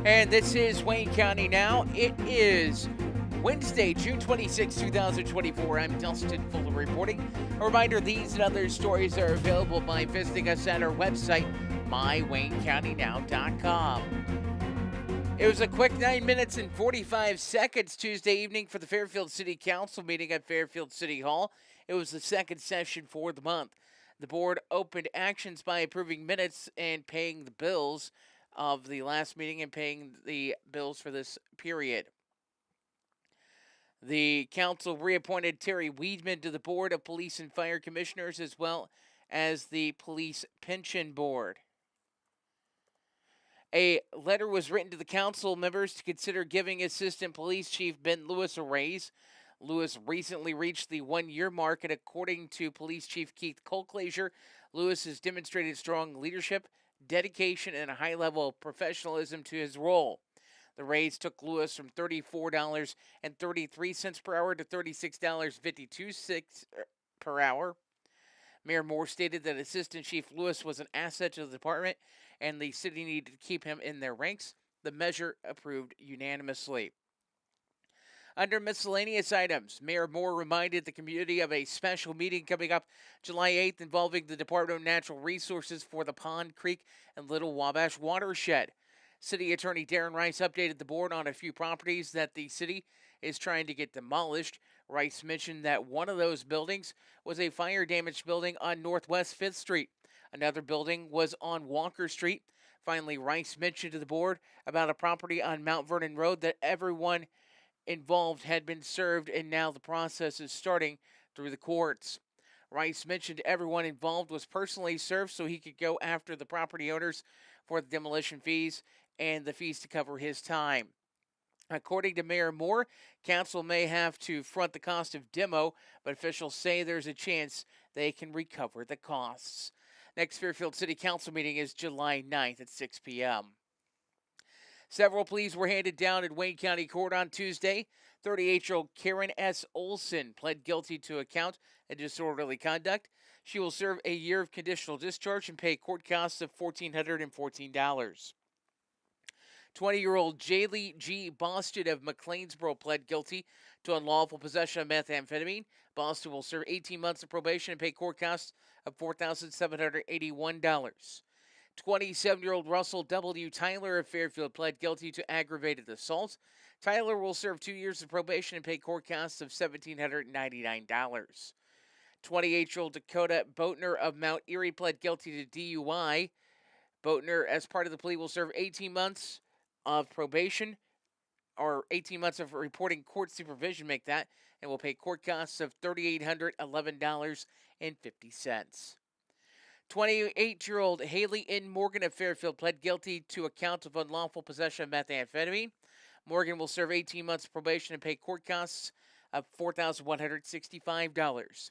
And this is Wayne County Now. It is Wednesday, June 26, 2024. I'm Dustin Fuller reporting. A reminder, these and other stories are available by visiting us at our website, mywaynecountynow.com. It was a quick 9 minutes and 45 seconds Tuesday evening for the Fairfield City Council meeting at Fairfield City Hall. It was the second session for the month. The board opened actions by approving minutes and paying the bills of the last meeting and paying the bills for this period. The council reappointed Terry Weedman to the Board of Police and Fire Commissioners as well as the Police Pension Board. A letter was written to the council members to consider giving Assistant Police Chief Ben Lewis a raise. Lewis recently reached the 1-year mark, and according to Police Chief Keith Colclasure, Lewis has demonstrated strong leadership, dedication, and a high level of professionalism to his role. The raise took Lewis from $34.33 per hour to $36.52 per hour. Mayor Moore stated that Assistant Chief Lewis was an asset to the department and the city needed to keep him in their ranks. The measure approved unanimously. Under miscellaneous items, Mayor Moore reminded the community of a special meeting coming up July 8th involving the Department of Natural Resources for the Pond Creek and Little Wabash watershed. City Attorney Darren Rice updated the board on a few properties that the city is trying to get demolished. Rice mentioned that one of those buildings was a fire-damaged building on Northwest 5th Street. Another building was on Walker Street. Finally, Rice mentioned to the board about a property on Mount Vernon Road that everyone involved had been served, and now the process is starting through the courts. Rice mentioned everyone involved was personally served so he could go after the property owners for the demolition fees and the fees to cover his time. According to Mayor Moore, council may have to front the cost of demo, but officials say there's a chance they can recover the costs. Next Fairfield City Council meeting is July 9th at 6 p.m. Several pleas were handed down in Wayne County Court on Tuesday. 38-year-old Karen S. Olson pled guilty to a count of disorderly conduct. She will serve a year of conditional discharge and pay court costs of $1,414. 20-year-old Jaylee G. Boston of McLeansboro pled guilty to unlawful possession of methamphetamine. Boston will serve 18 months of probation and pay court costs of $4,781. 27-year-old Russell W. Tyler of Fairfield pled guilty to aggravated assault. Tyler will serve 2 years of probation and pay court costs of $1,799. 28-year-old Dakota Boatner of Mount Erie pled guilty to DUI. Boatner, as part of the plea, will serve 18 months of probation, or 18 months of reporting court supervision, make that, and will pay court costs of $3,811.50. 28-year-old Haley N. Morgan of Fairfield pled guilty to a count of unlawful possession of methamphetamine. Morgan will serve 18 months of probation and pay court costs of $4,165.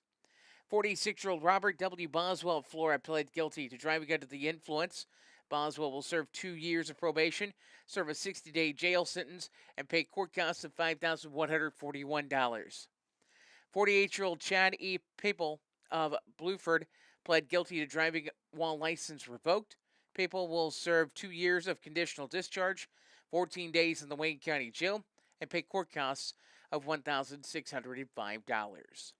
46-year-old Robert W. Boswell of Flora pled guilty to driving under the influence. Boswell will serve 2 years of probation, serve a 60-day jail sentence, and pay court costs of $5,141. 48-year-old Chad E. People of Blueford pled guilty to driving while license revoked. People will serve 2 years of conditional discharge, 14 days in the Wayne County Jail, and pay court costs of $1,605.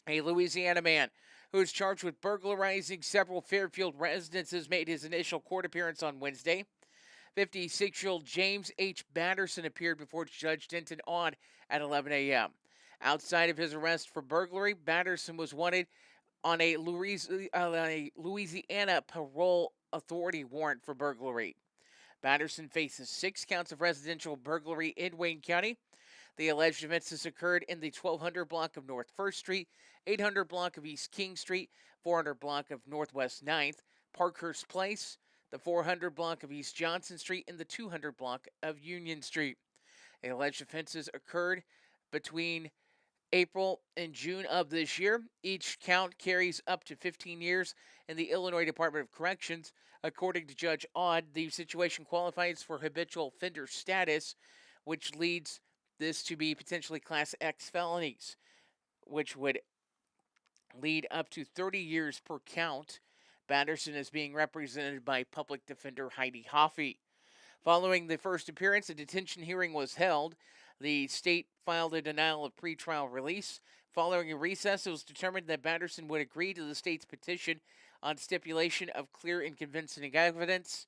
A Louisiana man who is charged with burglarizing several Fairfield residences made his initial court appearance on Wednesday. 56-year-old James H. Batterson appeared before Judge Denton Aud at 11 a.m. Outside of his arrest for burglary, Batterson was wanted on a Louisiana Parole Authority warrant for burglary. Batterson faces 6 counts of residential burglary in Wayne County. The alleged offenses occurred in the 1200 block of North 1st Street, 800 block of East King Street, 400 block of Northwest 9th, Parkhurst Place, the 400 block of East Johnson Street, and the 200 block of Union Street. The alleged offenses occurred between April and June of this year. Each count carries up to 15 years in the Illinois Department of Corrections. According to Judge Aud, the situation qualifies for habitual offender status, which leads this to be potentially Class X felonies, which would lead up to 30 years per count. Batterson is being represented by Public Defender Heidi Hoffey. Following the first appearance, a detention hearing was held. The state filed a denial of pretrial release. Following a recess, it was determined that Batterson would agree to the state's petition on stipulation of clear and convincing evidence.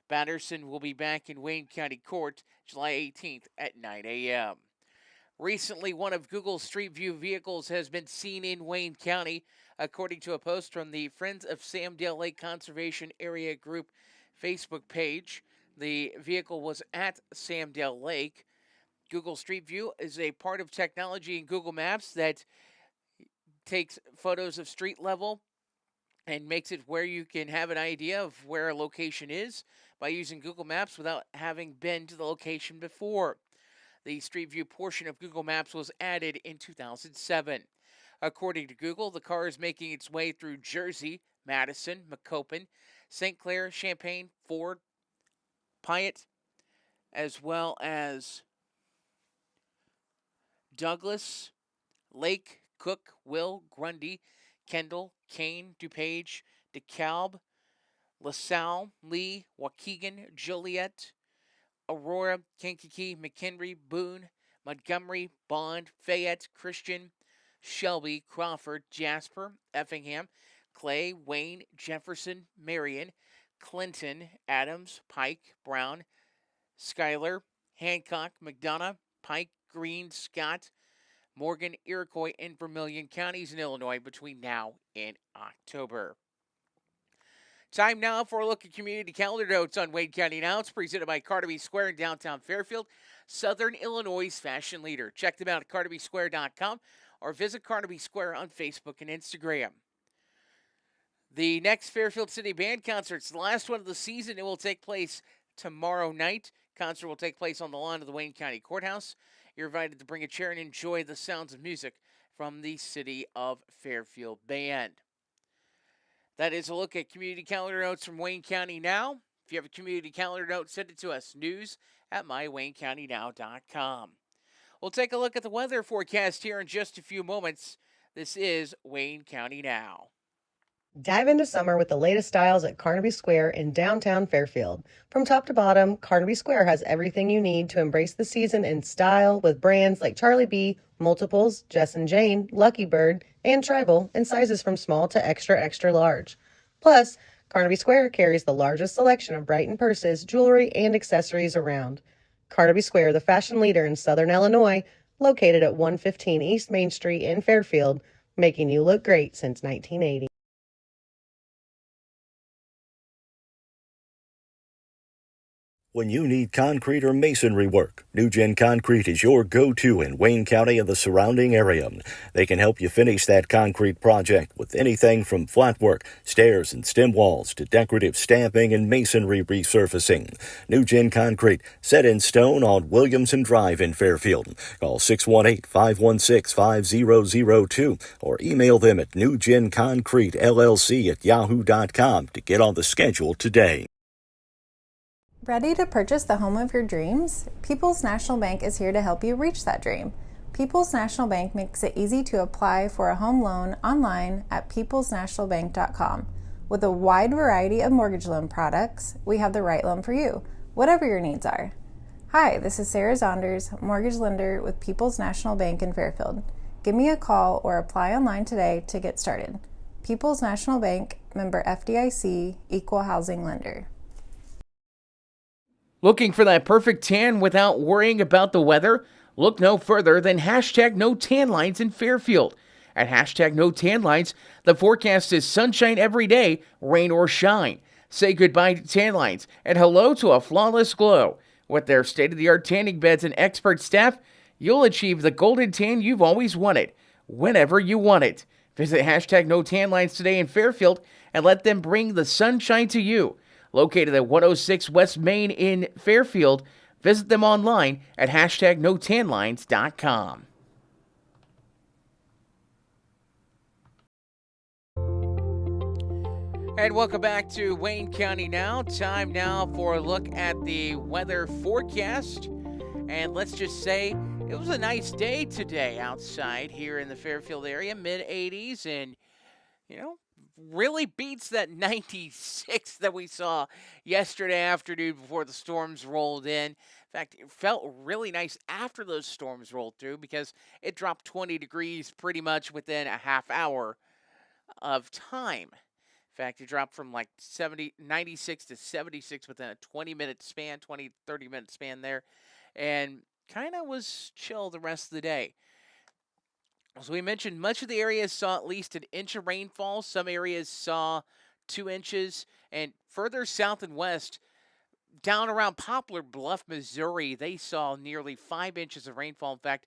Batterson will be back in Wayne County Court July 18th at 9 a.m. Recently, one of Google's Street View vehicles has been seen in Wayne County, according to a post from the Friends of Samdale Lake Conservation Area Group Facebook page. The vehicle was at Samdale Lake. Google Street View is a part of technology in Google Maps that takes photos of street level and makes it where you can have an idea of where a location is by using Google Maps without having been to the location before. The Street View portion of Google Maps was added in 2007. According to Google, the car is making its way through Jersey, Madison, Macoupin, St. Clair, Champaign, Ford, Piatt, as well as Douglas, Lake, Cook, Will, Grundy, Kendall, Kane, DuPage, DeKalb, LaSalle, Lee, Waukegan, Joliet, Aurora, Kankakee, McHenry, Boone, Montgomery, Bond, Fayette, Christian, Shelby, Crawford, Jasper, Effingham, Clay, Wayne, Jefferson, Marion, Clinton, Adams, Pike, Brown, Schuyler, Hancock, McDonough, Pike, Greene, Scott, Morgan, Iroquois, and Vermilion counties in Illinois between now and October. Time now for a look at community calendar notes on Wayne County Now. It's presented by Carnaby Square in downtown Fairfield, Southern Illinois' fashion leader. Check them out at carnabysquare.com or visit Carnaby Square on Facebook and Instagram. The next Fairfield City Band concert is the last one of the season. It will take place tomorrow night. Concert will take place on the lawn of the Wayne County Courthouse. You're invited to bring a chair and enjoy the sounds of music from the City of Fairfield Band. That is a look at community calendar notes from Wayne County Now. If you have a community calendar note, send it to us, news@mywaynecountynow.com. We'll take a look at the weather forecast here in just a few moments. This is Wayne County Now. Dive into summer with the latest styles at Carnaby Square in downtown Fairfield. From top to bottom, Carnaby Square has everything you need to embrace the season in style with brands like Charlie B, Multiples, Jess and Jane, Lucky Bird, and Tribal in sizes from small to extra, extra large. Plus, Carnaby Square carries the largest selection of Brighton purses, jewelry, and accessories around. Carnaby Square, the fashion leader in Southern Illinois, located at 115 East Main Street in Fairfield, making you look great since 1980. When you need concrete or masonry work, New Gen Concrete is your go-to in Wayne County and the surrounding area. They can help you finish that concrete project with anything from flat work, stairs and stem walls to decorative stamping and masonry resurfacing. New Gen Concrete, set in stone on Williamson Drive in Fairfield. Call 618-516-5002 or email them at newgenconcretellc@yahoo.com to get on the schedule today. Ready to purchase the home of your dreams? People's National Bank is here to help you reach that dream. People's National Bank makes it easy to apply for a home loan online at peoplesnationalbank.com. With a wide variety of mortgage loan products, we have the right loan for you, whatever your needs are. Hi, this is Sarah Zonders, mortgage lender with People's National Bank in Fairfield. Give me a call or apply online today to get started. People's National Bank, member FDIC, equal housing lender. Looking for that perfect tan without worrying about the weather? Look no further than hashtag no tan lines in Fairfield. At hashtag no tan lines, the forecast is sunshine every day, rain or shine. Say goodbye to tan lines and hello to a flawless glow. With their state-of-the-art tanning beds and expert staff, you'll achieve the golden tan you've always wanted, whenever you want it. Visit hashtag no tan lines today in Fairfield and let them bring the sunshine to you. Located at 106 West Main in Fairfield, visit them online at hashtag notanlines.com. And welcome back to Wayne County Now. Time now for a look at the weather forecast. And let's just say it was a nice day today outside here in the Fairfield area, mid-80s, and, really beats that 96 that we saw yesterday afternoon before the storms rolled in. In fact, it felt really nice after those storms rolled through because it dropped 20 degrees pretty much within a half hour of time. In fact, it dropped from like 96 to 76 within a 20-minute span, 30-minute span there, and kind of was chill the rest of the day. As we mentioned, much of the area saw at least an inch of rainfall. Some areas saw 2 inches. And further south and west, down around Poplar Bluff, Missouri, they saw nearly 5 inches of rainfall. In fact,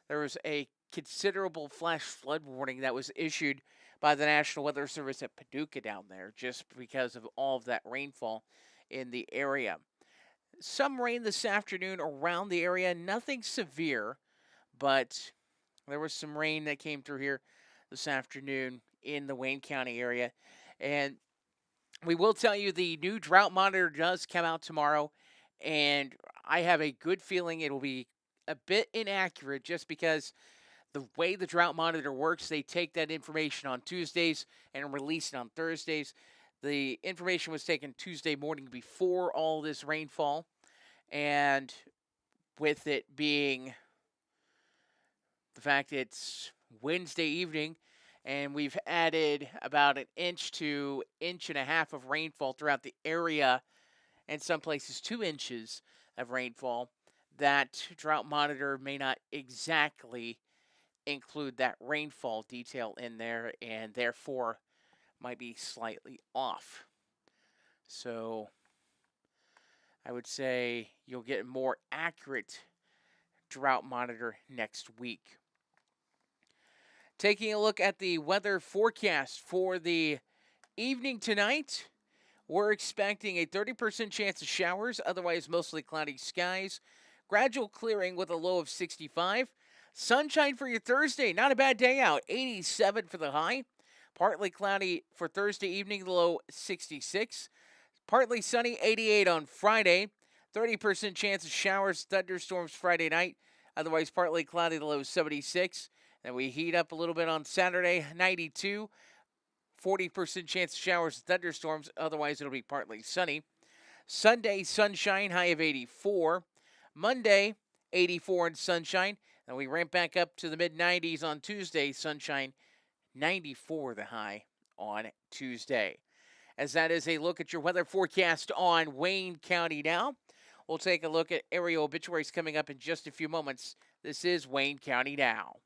there was a considerable flash flood warning that was issued by the National Weather Service at Paducah down there just because of all of that rainfall in the area. Some rain this afternoon around the area, nothing severe, but there was some rain that came through here this afternoon in the Wayne County area. And we will tell you the new drought monitor does come out tomorrow, and I have a good feeling it will be a bit inaccurate just because the way the drought monitor works, they take that information on Tuesdays and release it on Thursdays. The information was taken Tuesday morning before all this rainfall, and with it being the fact it's Wednesday evening, and we've added about an inch to inch and a half of rainfall throughout the area, and some places 2 inches of rainfall, that drought monitor may not exactly include that rainfall detail in there, and therefore might be slightly off. So I would say you'll get a more accurate drought monitor next week. Taking a look at the weather forecast for the evening tonight, we're expecting a 30% chance of showers, otherwise mostly cloudy skies. Gradual clearing with a low of 65. Sunshine for your Thursday, not a bad day out, 87 for the high. Partly cloudy for Thursday evening, the low 66. Partly sunny, 88 on Friday. 30% chance of showers, thunderstorms Friday night. Otherwise partly cloudy, the low 76. Then we heat up a little bit on Saturday, 92. 40% chance of showers and thunderstorms. Otherwise, it'll be partly sunny. Sunday, sunshine, high of 84. Monday, 84 and sunshine. And we ramp back up to the mid-90s on Tuesday, sunshine, 94 the high on Tuesday. As that is a look at your weather forecast on Wayne County now. We'll take a look at area obituaries coming up in just a few moments. This is Wayne County Now.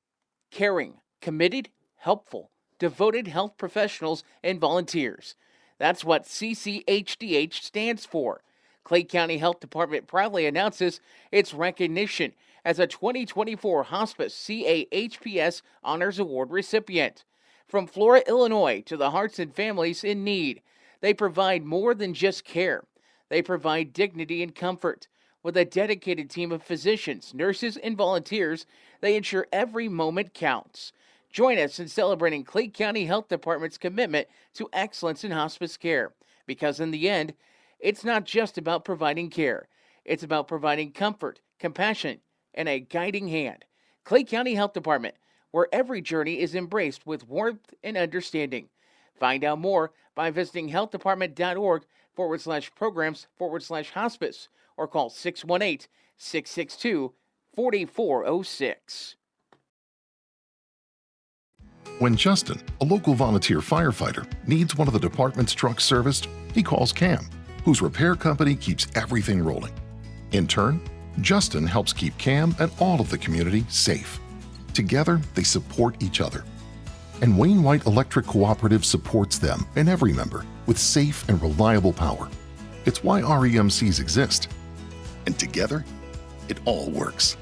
Caring, committed, helpful, devoted health professionals and volunteers. That's what CCHDH stands for. Clay County Health Department proudly announces its recognition as a 2024 Hospice CAHPS Honors Award recipient. From Flora, Illinois to the hearts and families in need, they provide more than just care. They provide dignity and comfort. With a dedicated team of physicians, nurses, and volunteers, they ensure every moment counts. Join us in celebrating Clay County Health Department's commitment to excellence in hospice care. Because in the end, it's not just about providing care. It's about providing comfort, compassion, and a guiding hand. Clay County Health Department, where every journey is embraced with warmth and understanding. Find out more by visiting healthdepartment.org/programs/hospice or call 618-662-4406. When Justin, a local volunteer firefighter, needs one of the department's trucks serviced, he calls Cam, whose repair company keeps everything rolling. In turn, Justin helps keep Cam and all of the community safe. Together, they support each other. And Wayne White Electric Cooperative supports them and every member with safe and reliable power. It's why REMCs exist. And together, it all works.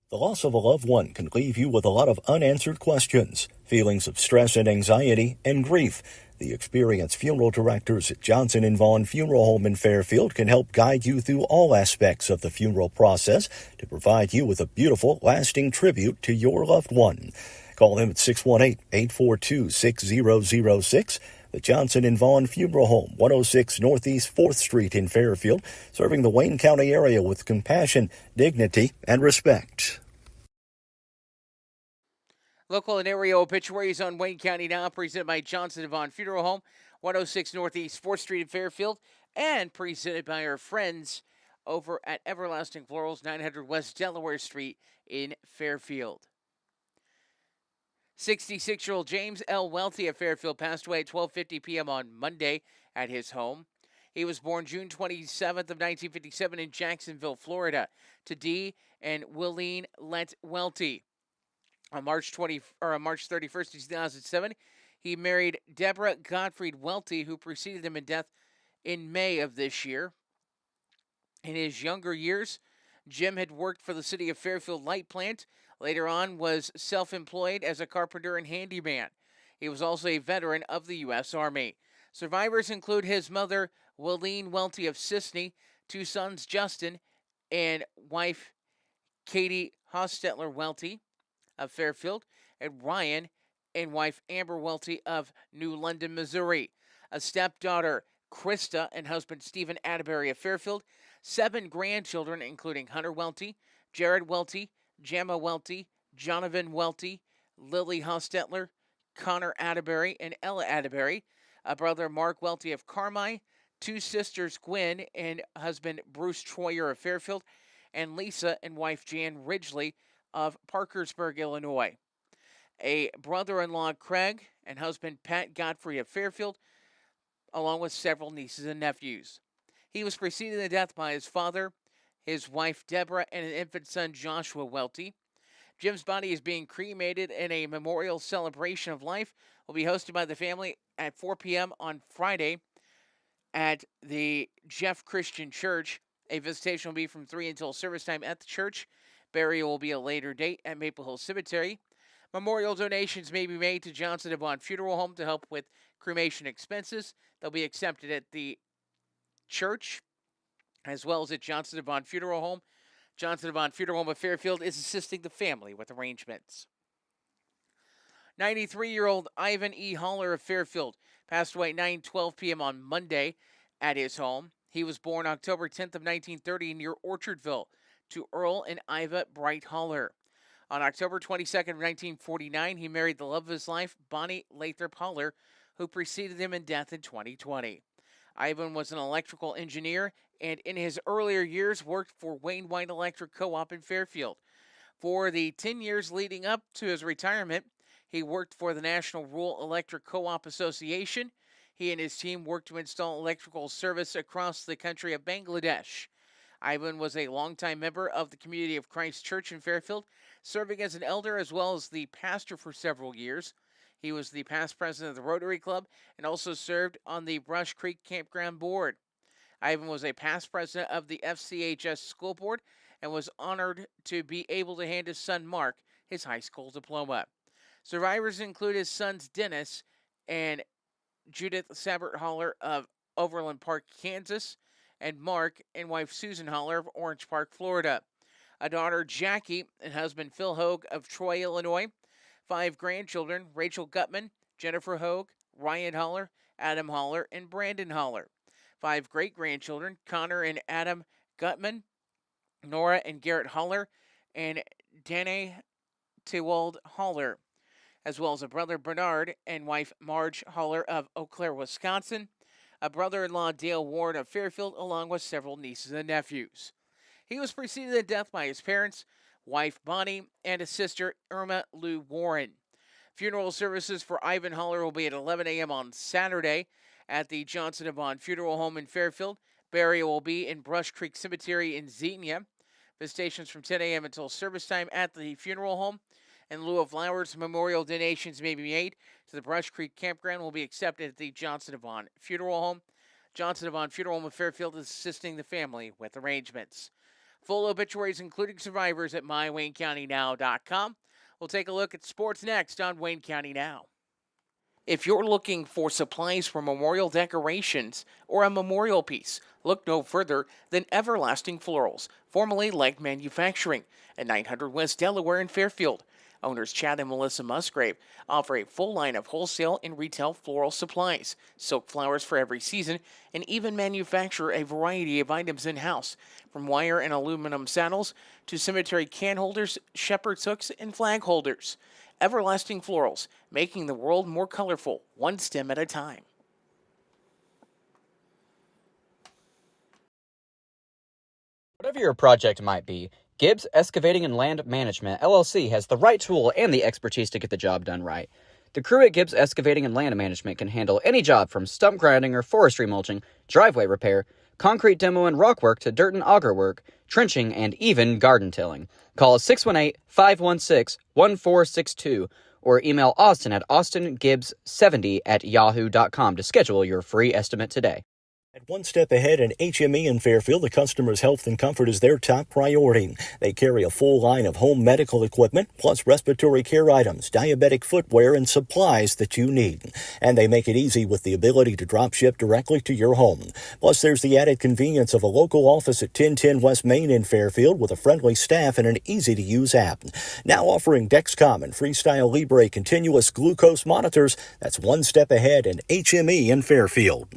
The loss of a loved one can leave you with a lot of unanswered questions, feelings of stress and anxiety, and grief. The experienced funeral directors at Johnson & Vaughn Funeral Home in Fairfield can help guide you through all aspects of the funeral process to provide you with a beautiful, lasting tribute to your loved one. Call them at 618-842-6006. The Johnson & Vaughn Funeral Home, 106 Northeast 4th Street in Fairfield, serving the Wayne County area with compassion, dignity, and respect. Local and area obituaries on Wayne County Now, presented by Johnson Devon Funeral Home, 106 Northeast 4th Street in Fairfield, and presented by our friends over at Everlasting Florals, 900 West Delaware Street in Fairfield. 66-year-old James L. Welty of Fairfield passed away at 12:50 p.m. on Monday at his home. He was born June 27th of 1957 in Jacksonville, Florida, to Dee and Willeen Lett Welty. On March 31st, 2007, he married Deborah Gottfried Welty, who preceded him in death in May of this year. In his younger years, Jim had worked for the City of Fairfield Light Plant. Later on, was self-employed as a carpenter and handyman. He was also a veteran of the U.S. Army. Survivors include his mother, Willeen Welty of Sisney, two sons, Justin, and wife, Katie Hostetler Welty of Fairfield, and Ryan and wife Amber Welty of New London, Missouri. A stepdaughter, Krista, and husband Stephen Atterbury of Fairfield. 7 grandchildren, including Hunter Welty, Jared Welty, Gemma Welty, Jonathan Welty, Lily Hostetler, Connor Atterbury, and Ella Atterbury. A brother, Mark Welty of Carmi. 2 sisters, Gwen and husband Bruce Troyer of Fairfield, and Lisa and wife Jan Ridgely of Parkersburg, Illinois. A brother-in-law, Craig, and husband Pat Godfrey of Fairfield, along with several nieces and nephews. He was preceded in death by his father, his wife Deborah, and an infant son, Joshua Welty. Jim's body is being cremated, and a memorial celebration of life will be hosted by the family at 4 p.m. on Friday at the Jeff Christian Church. A visitation will be from 3 until service time at the church. Burial will be a later date at Maple Hill Cemetery. Memorial donations may be made to Johnson Devon Funeral Home to help with cremation expenses. They'll be accepted at the church as well as at Johnson Devon Funeral Home. Johnson Devon Funeral Home of Fairfield is assisting the family with arrangements. 93-year-old Ivan E. Holler of Fairfield passed away at 9:12 p.m. on Monday at his home. He was born October 10th of 1930 near Orchardville to Earl and Iva Bright Holler. On October 22nd of 1949, he married the love of his life, Bonnie Lathrop Holler, who preceded him in death in 2020. Ivan was an electrical engineer and in his earlier years worked for Wayne White Electric Co-op in Fairfield. For the 10 years leading up to his retirement, he worked for the National Rural Electric Co-op Association. He and his team worked to install electrical service across the country of Bangladesh. Ivan was a longtime member of the Community of Christ Church in Fairfield, serving as an elder as well as the pastor for several years. He was the past president of the Rotary Club and also served on the Brush Creek Campground Board. Ivan was a past president of the FCHS School Board and was honored to be able to hand his son Mark his high school diploma. Survivors include his sons Dennis and Judith Sabert Holler of Overland Park, Kansas, and Mark and wife Susan Holler of Orange Park, Florida. A daughter, Jackie, and husband Phil Hogue of Troy, Illinois. 5 grandchildren, Rachel Gutman, Jennifer Hogue, Ryan Holler, Adam Holler, and Brandon Holler. 5 great-grandchildren, Connor and Adam Gutman, Nora and Garrett Holler, and Danae Tewald Holler, as well as a brother, Bernard, and wife Marge Holler of Eau Claire, Wisconsin. A brother-in-law, Dale Ward of Fairfield, along with several nieces and nephews. He was preceded in death by his parents, wife Bonnie, and his sister Irma Lou Warren. Funeral services for Ivan Holler will be at 11 a.m. on Saturday at the Johnson Devon Funeral Home in Fairfield. Burial will be in Brush Creek Cemetery in Xenia. Visitations from 10 a.m. until service time at the funeral home. In lieu of flowers, memorial donations may be made to the Brush Creek Campground will be accepted at the Johnson Devon Funeral Home. Johnson Devon Funeral Home of Fairfield is assisting the family with arrangements. Full obituaries, including survivors, at mywaynecountynow.com. We'll take a look at sports next on Wayne County Now. If you're looking for supplies for memorial decorations or a memorial piece, look no further than Everlasting Florals, formerly Leg Manufacturing, at 900 West Delaware in Fairfield. Owners Chad and Melissa Musgrave offer a full line of wholesale and retail floral supplies, silk flowers for every season, and even manufacture a variety of items in-house, from wire and aluminum saddles to cemetery can holders, shepherd's hooks, and flag holders. Everlasting Florals, making the world more colorful, one stem at a time. Whatever your project might be, Gibbs Excavating and Land Management, LLC has the right tool and the expertise to get the job done right. The crew at Gibbs Excavating and Land Management can handle any job from stump grinding or forestry mulching, driveway repair, concrete demo and rock work to dirt and auger work, trenching, and even garden tilling. Call 618-516-1462 or email Austin at austingibbs70@yahoo.com to schedule your free estimate today. At one step ahead in HME in Fairfield, the customer's health and comfort is their top priority. They carry a full line of home medical equipment, plus respiratory care items, diabetic footwear, and supplies that you need. And they make it easy with the ability to drop ship directly to your home. Plus, there's the added convenience of a local office at 1010 West Main in Fairfield with a friendly staff and an easy-to-use app. Now offering Dexcom and Freestyle Libre continuous glucose monitors. That's one step ahead in HME in Fairfield.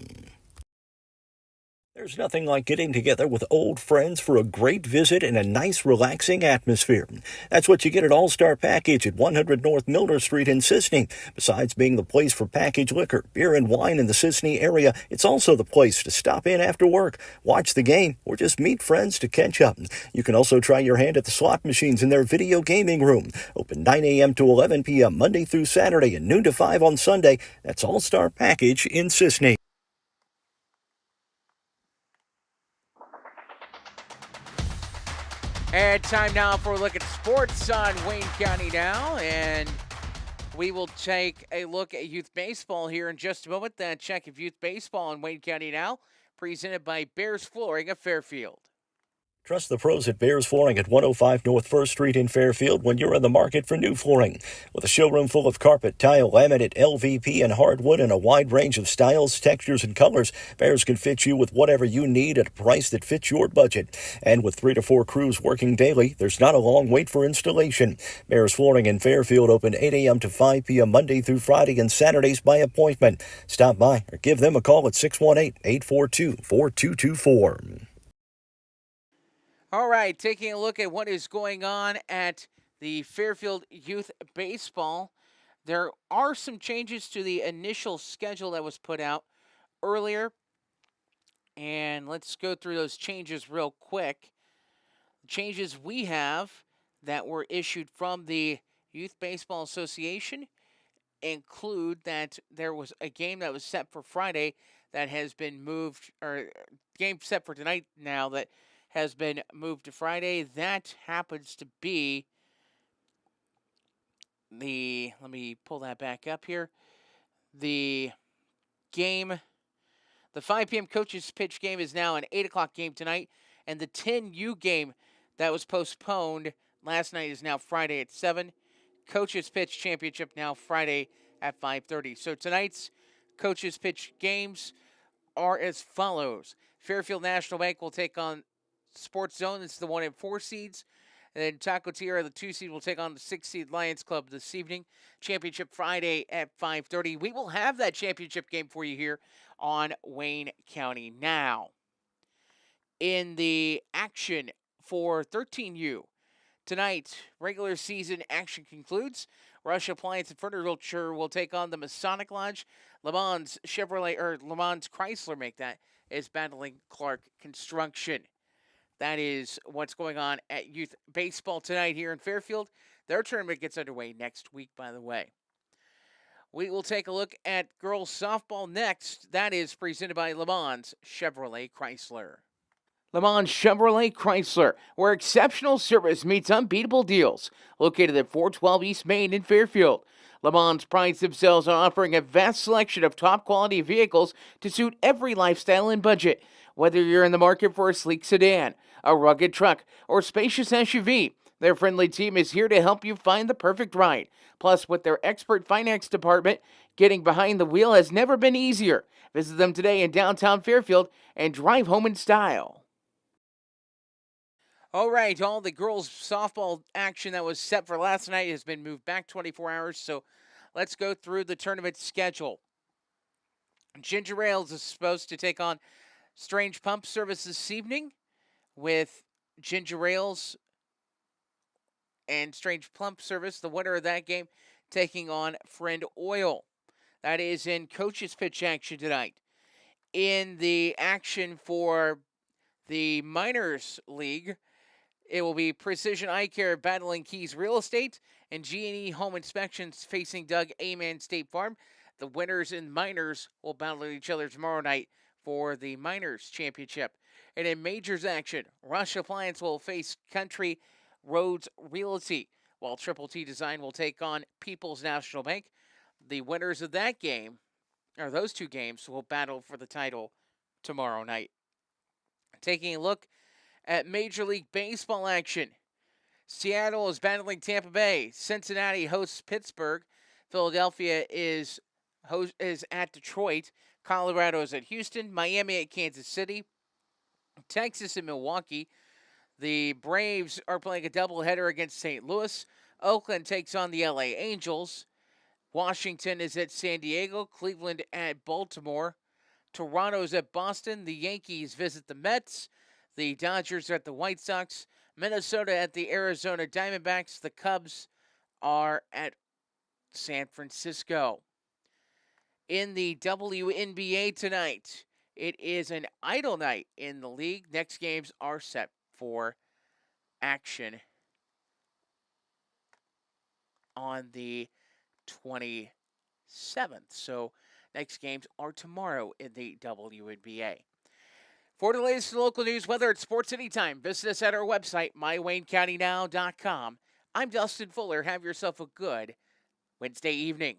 There's nothing like getting together with old friends for a great visit in a nice, relaxing atmosphere. That's what you get at All-Star Package at 100 North Milner Street in Sisney. Besides being the place for packaged liquor, beer, and wine in the Sisney area, it's also the place to stop in after work, watch the game, or just meet friends to catch up. You can also try your hand at the slot machines in their video gaming room. Open 9 a.m. to 11 p.m. Monday through Saturday and noon to 5 on Sunday. That's All-Star Package in Sisney. And time now for a look at sports on Wayne County now. And we will take a look at youth baseball here in just a moment. That check of youth baseball in Wayne County now, presented by Bears Flooring of Fairfield. Trust the pros at Bears Flooring at 105 North 1st Street in Fairfield when you're in the market for new flooring. With a showroom full of carpet, tile, laminate, LVP, and hardwood and a wide range of styles, textures, and colors, Bears can fit you with whatever you need at a price that fits your budget. And with 3 to 4 crews working daily, there's not a long wait for installation. Bears Flooring in Fairfield open 8 a.m. to 5 p.m. Monday through Friday and Saturdays by appointment. Stop by or give them a call at 618-842-4224. All right, taking a look at what is going on at the Fairfield Youth Baseball. There are some changes to the initial schedule that was put out earlier. And let's go through those changes real quick. The changes we have that were issued from the Youth Baseball Association include that there was a game that was set for Friday that has been moved, or game set for tonight now that has been moved to Friday. That happens to be let me pull that back up here. The 5 p.m. coaches pitch game is now an 8 o'clock game tonight. And the 10U game that was postponed last night is now Friday at 7. Coaches pitch championship now Friday at 5:30. So tonight's coaches pitch games are as follows. Fairfield National Bank will take on Sports Zone. This is the 1 and 4 seeds. And then Taco Tierra, the 2 seed, will take on the 6 seed Lions Club this evening. Championship Friday at 5:30. We will have that championship game for you here on Wayne County now. In the action for 13U tonight, regular season action concludes. Rush Appliance and Furniture will take on the Masonic Lodge. Le Mans Chrysler is battling Clark Construction. That is what's going on at youth baseball tonight here in Fairfield. Their tournament gets underway next week, by the way. We will take a look at girls softball next. That is presented by Le Mans Chevrolet Chrysler. Le Mans Chevrolet Chrysler, where exceptional service meets unbeatable deals. Located at 412 East Main in Fairfield. Le Mans prides themselves on offering a vast selection of top quality vehicles to suit every lifestyle and budget. Whether you're in the market for a sleek sedan, a rugged truck, or spacious SUV, their friendly team is here to help you find the perfect ride. Plus, with their expert finance department, getting behind the wheel has never been easier. Visit them today in downtown Fairfield and drive home in style. All right, all the girls' softball action that was set for last night has been moved back 24 hours, so let's go through the tournament schedule. Ginger Ales is supposed to take on Strange Pump Service this evening, with Ginger Ales and Strange Pump Service, the winner of that game, taking on Friend Oil. That is in coaches pitch action tonight. In the action for the Miners League, it will be Precision Eye Care battling Keys Real Estate and G&E Home Inspections facing Doug Aman State Farm. The winners and Miners will battle each other tomorrow night for the Miners Championship. And in Majors action, Rush Appliance will face Country Roads Realty, while Triple T Design will take on People's National Bank. The winners of that game, or those two games, will battle for the title tomorrow night. Taking a look at Major League Baseball action, Seattle is battling Tampa Bay. Cincinnati hosts Pittsburgh. Philadelphia is at Detroit. Colorado is at Houston. Miami at Kansas City. Texas and Milwaukee. The Braves are playing a doubleheader against St. Louis. Oakland takes on the LA Angels. Washington is at San Diego. Cleveland at Baltimore. Toronto's at Boston. The Yankees visit the Mets. The Dodgers are at the White Sox. Minnesota at the Arizona Diamondbacks. The Cubs are at San Francisco. In the WNBA tonight, it is an idle night in the league. Next games are set for action on the 27th. So next games are tomorrow in the WNBA. For the latest local news, weather at Sports Anytime, visit us at our website, mywaynecountynow.com. I'm Dustin Fuller. Have yourself a good Wednesday evening.